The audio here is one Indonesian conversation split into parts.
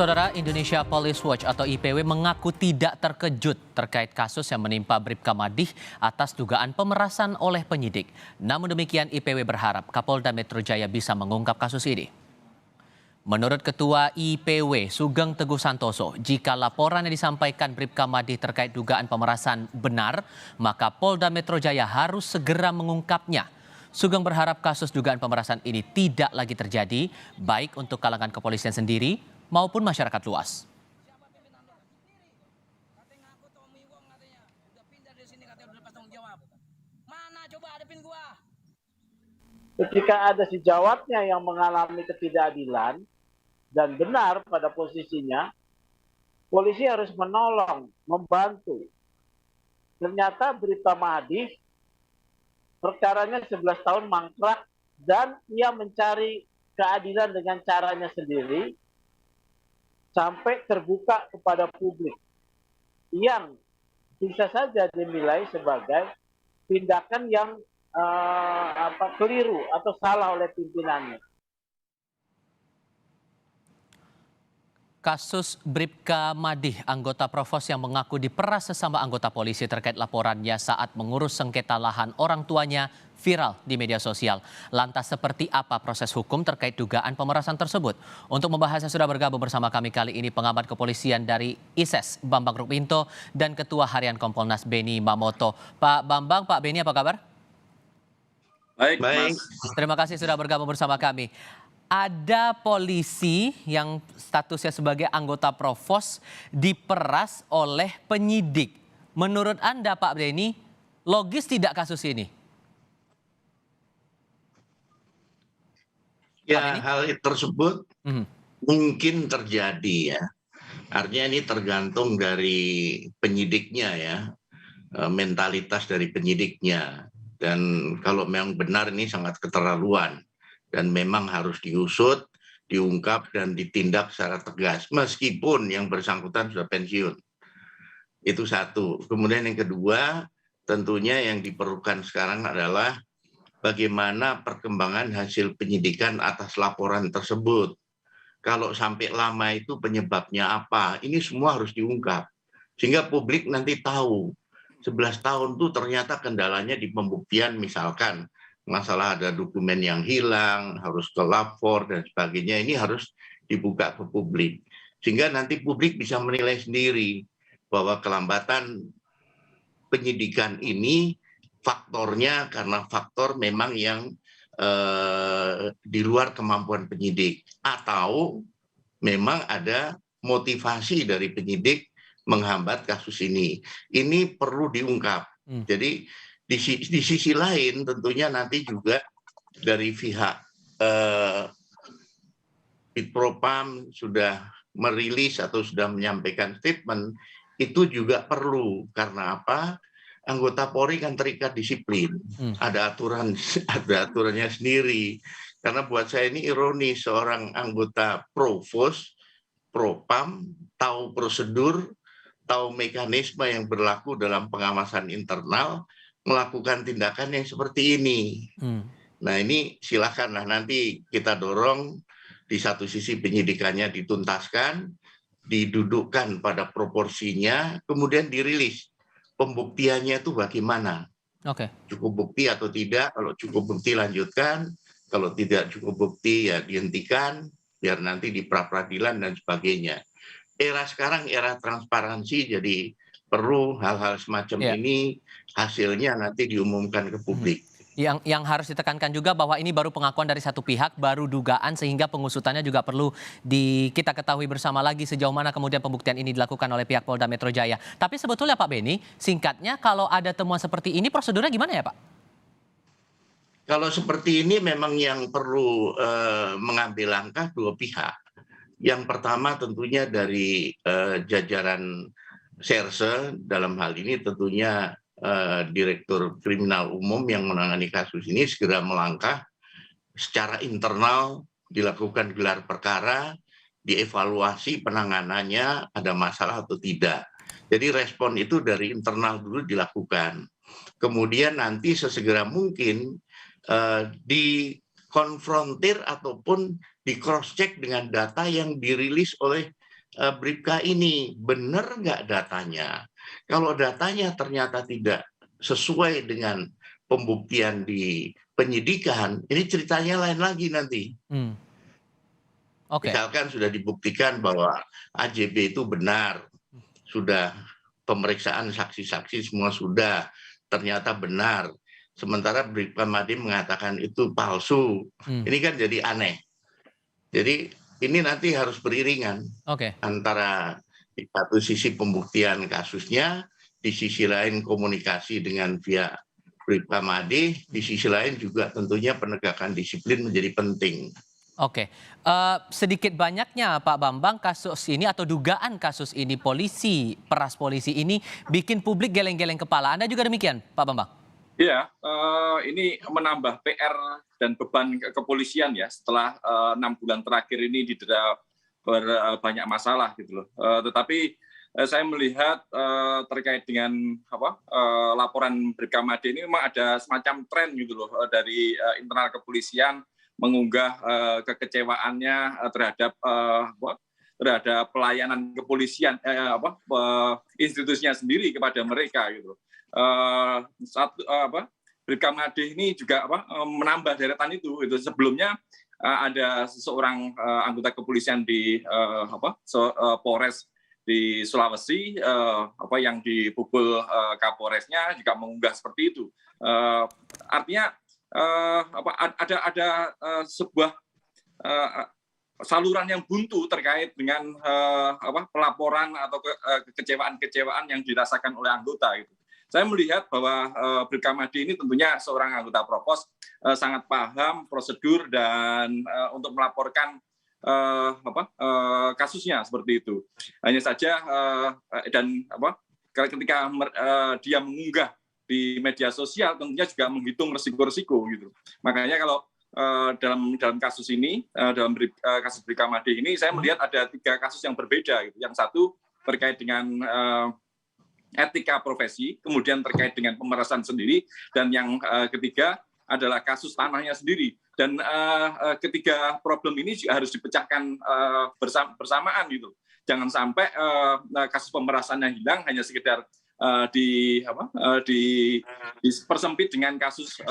Saudara, Indonesia Police Watch atau IPW mengaku tidak terkejut terkait kasus yang menimpa Bribka Madih atas dugaan pemerasan oleh penyidik. Namun demikian, IPW berharap Kapolda Metro Jaya bisa mengungkap kasus ini. Menurut Ketua IPW Sugeng Teguh Santoso, jika laporan yang disampaikan Bribka Madih terkait dugaan pemerasan benar, maka Polda Metro Jaya harus segera mengungkapnya. Sugeng berharap kasus dugaan pemerasan ini tidak lagi terjadi, baik untuk kalangan kepolisian sendiri maupun masyarakat luas. Ketika ada si jawabnya yang mengalami ketidakadilan dan benar pada posisinya, polisi harus menolong, membantu. Ternyata Bribka Madih perkaranya 11 tahun mangkrak dan ia mencari keadilan dengan caranya sendiri sampai terbuka kepada publik yang bisa saja dinilai sebagai tindakan yang keliru atau salah oleh pimpinannya. Kasus Bribka Madih, anggota Provos yang mengaku diperas sesama anggota polisi terkait laporannya saat mengurus sengketa lahan orang tuanya viral di media sosial. Lantas seperti apa proses hukum terkait dugaan pemerasan tersebut? Untuk membahasnya sudah bergabung bersama kami kali ini pengamat kepolisian dari ISES Bambang Rukminto dan Ketua Harian Kompolnas Beni Mamoto. Pak Bambang, Pak Beni apa kabar? Baik, Mas. Terima kasih sudah bergabung bersama kami. Ada polisi yang statusnya sebagai anggota Provos diperas oleh penyidik. Menurut Anda, Pak Beni, logis tidak kasus ini? Ya, hal tersebut mungkin terjadi ya. Artinya ini tergantung dari penyidiknya ya, mentalitas dari penyidiknya. Dan kalau memang benar ini sangat keterlaluan. Dan memang harus diusut, diungkap, dan ditindak secara tegas. Meskipun yang bersangkutan sudah pensiun. Itu satu. Kemudian yang kedua, tentunya yang diperlukan sekarang adalah bagaimana perkembangan hasil penyidikan atas laporan tersebut. Kalau sampai lama itu penyebabnya apa, ini semua harus diungkap. Sehingga publik nanti tahu, 11 tahun itu ternyata kendalanya di pembuktian misalkan, masalah ada dokumen yang hilang, harus ke lapor dan sebagainya, ini harus dibuka ke publik. Sehingga nanti publik bisa menilai sendiri bahwa kelambatan penyidikan ini faktornya karena faktor memang yang di luar kemampuan penyidik. Atau memang ada motivasi dari penyidik menghambat kasus ini. Ini perlu diungkap. Jadi di sisi lain tentunya nanti juga dari pihak Bitpropam sudah merilis atau sudah menyampaikan statement, itu juga perlu. Karena apa? Anggota Polri kan terikat disiplin. Ada aturannya sendiri. Karena buat saya ini ironis, seorang anggota Provos, Propam, tahu prosedur, tahu mekanisme yang berlaku dalam pengawasan internal, melakukan tindakan yang seperti ini. Nah ini silakanlah nanti kita dorong di satu sisi penyidikannya dituntaskan, didudukkan pada proporsinya, kemudian dirilis pembuktiannya itu bagaimana. Cukup bukti atau tidak, kalau cukup bukti lanjutkan, kalau tidak cukup bukti ya dihentikan, biar nanti di pra-peradilan dan sebagainya. Era sekarang era transparansi, jadi perlu hal-hal semacam ini hasilnya nanti diumumkan ke publik. Yang harus ditekankan juga bahwa ini baru pengakuan dari satu pihak, baru dugaan, sehingga pengusutannya juga perlu kita ketahui bersama lagi sejauh mana kemudian pembuktian ini dilakukan oleh pihak Polda Metro Jaya. Tapi sebetulnya Pak Beni, singkatnya kalau ada temuan seperti ini prosedurnya gimana ya Pak? Kalau seperti ini memang yang perlu mengambil langkah dua pihak. Yang pertama tentunya dari jajaran Serse, dalam hal ini tentunya Direktur Kriminal Umum yang menangani kasus ini segera melangkah secara internal, dilakukan gelar perkara, dievaluasi penanganannya ada masalah atau tidak. Jadi respon itu dari internal dulu dilakukan. Kemudian nanti sesegera mungkin dikonfrontir ataupun di cross check dengan data yang dirilis oleh Bribka ini, benar nggak datanya? Kalau datanya ternyata tidak sesuai dengan pembuktian di penyidikan, ini ceritanya lain lagi nanti. Misalkan sudah dibuktikan bahwa AJB itu benar, sudah pemeriksaan saksi-saksi semua sudah, ternyata benar. Sementara Bribka Made mengatakan itu palsu. Ini kan jadi aneh. Jadi ini nanti harus beriringan antara di satu sisi pembuktian kasusnya, di sisi lain komunikasi dengan pihak Bribka Made, di sisi lain juga tentunya penegakan disiplin menjadi penting. Sedikit banyaknya Pak Bambang kasus ini atau dugaan kasus ini peras polisi ini bikin publik geleng-geleng kepala. Anda juga demikian Pak Bambang? Iya, ini menambah PR dan beban kepolisian ya setelah 6 bulan terakhir ini didera banyak masalah gitu loh. Tetapi saya melihat terkait dengan laporan Bribka Made ini memang ada semacam tren gitu loh dari internal kepolisian mengunggah kekecewaannya terhadap pelayanan kepolisian institusinya sendiri kepada mereka gitu. Bribka Made ini juga menambah deretan itu. Sebelumnya ada seseorang anggota kepolisian di Polres di Sulawesi yang dipukul Kapolresnya juga mengunggah seperti itu. Artinya ada sebuah saluran yang buntu terkait dengan pelaporan atau kekecewaan yang dirasakan oleh anggota gitu. Saya melihat bahwa Bribka Made ini tentunya seorang anggota Provos sangat paham prosedur dan untuk melaporkan kasusnya seperti itu. Hanya saja ketika dia mengunggah di media sosial tentunya juga menghitung resiko-resiko gitu. Makanya kalau dalam kasus ini, kasus Bribka Made ini, saya melihat ada 3 kasus yang berbeda gitu. Yang satu terkait dengan etika profesi, kemudian terkait dengan pemerasan sendiri, dan yang ketiga adalah kasus tanahnya sendiri. Dan ketiga problem ini juga harus dipecahkan bersamaan gitu. Jangan sampai kasus pemerasannya hilang hanya sekedar dipersempit dengan kasus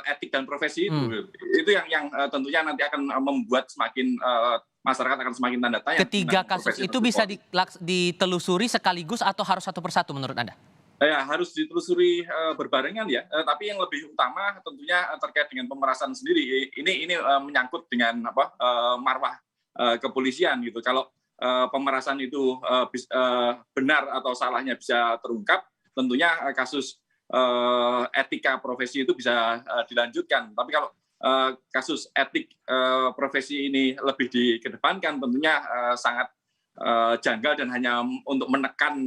etik dan profesi itu. Itu yang tentunya nanti akan membuat semakin masyarakat akan semakin tanda tanya. Ketiga kasus itu bisa ditelusuri sekaligus atau harus satu persatu menurut Anda? Ya, harus ditelusuri berbarengan ya. Tapi yang lebih utama tentunya terkait dengan pemerasan sendiri. Ini menyangkut dengan marwah kepolisian gitu. Kalau pemerasan itu benar atau salahnya bisa terungkap, tentunya kasus etika profesi itu bisa dilanjutkan. Tapi kalau kasus etik profesi ini lebih dikedepankan, tentunya sangat janggal dan hanya untuk menekan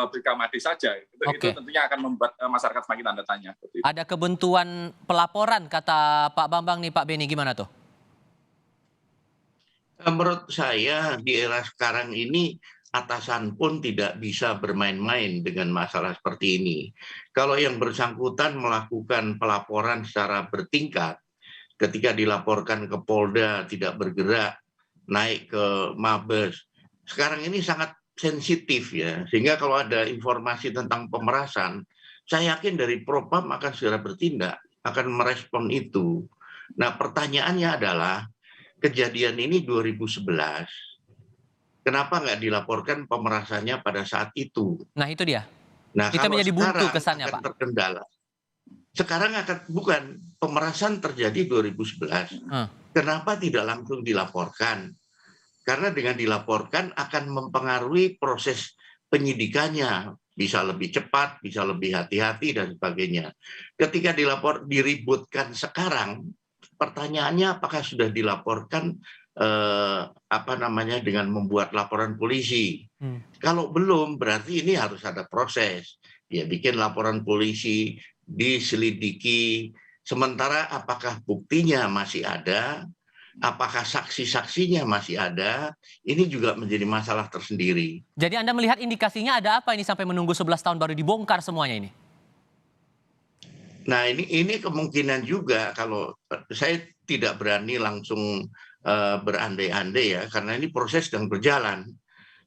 Bribka Made saja. Itu tentunya akan membuat masyarakat semakin tanda tanya. Ada kebuntuan pelaporan kata Pak Bambang nih, Pak Beni, gimana tuh? Menurut saya di era sekarang ini atasan pun tidak bisa bermain-main dengan masalah seperti ini. Kalau yang bersangkutan melakukan pelaporan secara bertingkat, ketika dilaporkan ke Polda tidak bergerak, naik ke Mabes, sekarang ini sangat sensitif ya, sehingga kalau ada informasi tentang pemerasan, saya yakin dari Propam akan segera bertindak, akan merespon itu. Nah, pertanyaannya adalah, kejadian ini 2011, kenapa nggak dilaporkan pemerasannya pada saat itu? Nah, itu dia. Nah, kita menjadi buntu kesannya, akan Pak. Terkendala. Sekarang bukan, pemerasan terjadi 2011. Kenapa tidak langsung dilaporkan? Karena dengan dilaporkan akan mempengaruhi proses penyidikannya, bisa lebih cepat, bisa lebih hati-hati dan sebagainya. Ketika diributkan sekarang, pertanyaannya apakah sudah dilaporkan dengan membuat laporan polisi? Kalau belum, berarti ini harus ada proses. Ya, bikin laporan polisi, diselidiki. Sementara apakah buktinya masih ada? Apakah saksi-saksinya masih ada? Ini juga menjadi masalah tersendiri. Jadi Anda melihat indikasinya ada apa ini sampai menunggu 11 tahun baru dibongkar semuanya ini? Nah, ini kemungkinan juga, kalau saya tidak berani langsung berandai-andai ya, karena ini proses sedang berjalan.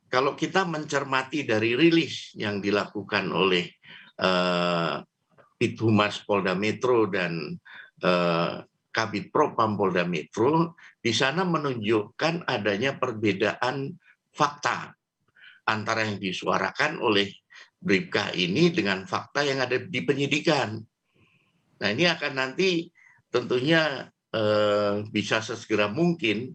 Kalau kita mencermati dari rilis yang dilakukan oleh Pithumas Polda Metro dan Kabid Propam Polda Metro, di sana menunjukkan adanya perbedaan fakta antara yang disuarakan oleh Bribka ini dengan fakta yang ada di penyidikan. Nah, ini akan nanti tentunya bisa sesegera mungkin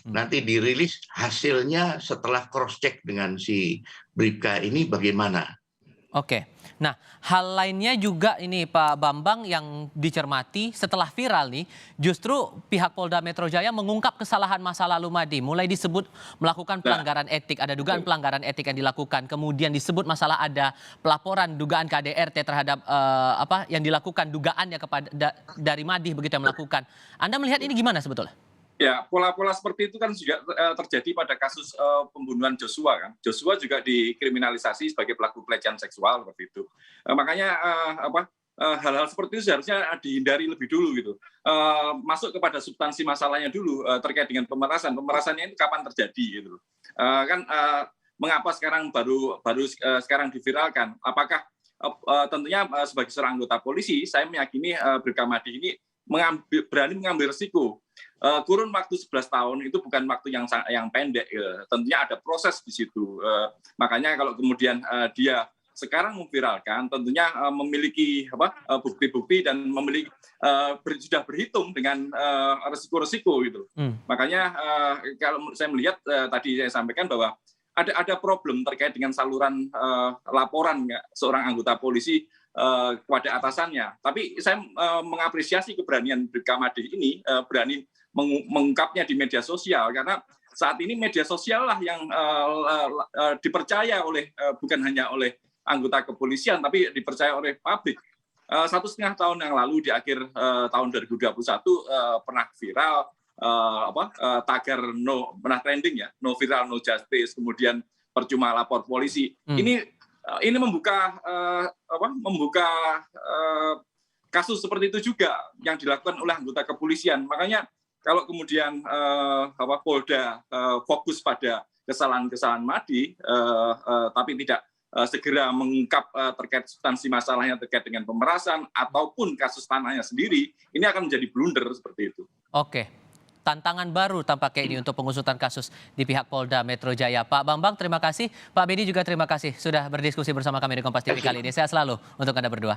nanti dirilis hasilnya setelah cross check dengan si Bribka ini bagaimana. Oke. Nah, hal lainnya juga ini Pak Bambang yang dicermati setelah viral nih, justru pihak Polda Metro Jaya mengungkap kesalahan masa lalu Madi. Mulai disebut melakukan pelanggaran etik, ada dugaan pelanggaran etik yang dilakukan. Kemudian disebut masalah ada pelaporan dugaan KDRT terhadap yang dilakukan dugaannya kepada dari Madi begitu yang melakukan. Anda melihat ini gimana sebetulnya? Ya, pola-pola seperti itu kan juga terjadi pada kasus pembunuhan Joshua kan. Joshua juga dikriminalisasi sebagai pelaku pelecehan seksual seperti itu. Makanya hal-hal seperti itu seharusnya dihindari lebih dulu gitu. Masuk kepada substansi masalahnya dulu terkait dengan pemerasan. Pemerasannya itu kapan terjadi gitu. Mengapa sekarang baru sekarang diviralkan? Apakah tentunya sebagai seorang anggota polisi, saya meyakini Bribka Madi ini berani mengambil risiko. Kurun waktu 11 tahun itu bukan waktu yang pendek. Tentunya ada proses di situ. Makanya kalau kemudian dia sekarang memviralkan, tentunya memiliki bukti-bukti dan memiliki sudah berhitung dengan resiko-resiko gitu. Makanya kalau saya melihat tadi saya sampaikan bahwa ada problem terkait dengan saluran laporan seorang anggota polisi kepada atasannya. Tapi saya mengapresiasi keberanian Bribka Madi ini berani mengungkapnya di media sosial, karena saat ini media sosial lah yang dipercaya oleh bukan hanya oleh anggota kepolisian, tapi dipercaya oleh publik. 1,5 tahun yang lalu di akhir tahun 2021 pernah viral tagar pernah trending ya, no viral no justice, kemudian percuma lapor polisi. Ini membuka kasus seperti itu juga yang dilakukan oleh anggota kepolisian. Makanya kalau kemudian Polda fokus pada kesalahan-kesalahan Madi, tapi tidak segera mengungkap terkait substansi masalahnya terkait dengan pemerasan ataupun kasus tanahnya sendiri, ini akan menjadi blunder seperti itu. Oke. Tantangan baru tampaknya ini untuk pengusutan kasus di pihak Polda Metro Jaya. Pak Bambang, terima kasih. Pak Bedi juga terima kasih sudah berdiskusi bersama kami di Kompas TV kali ini. Sehat selalu untuk Anda berdua.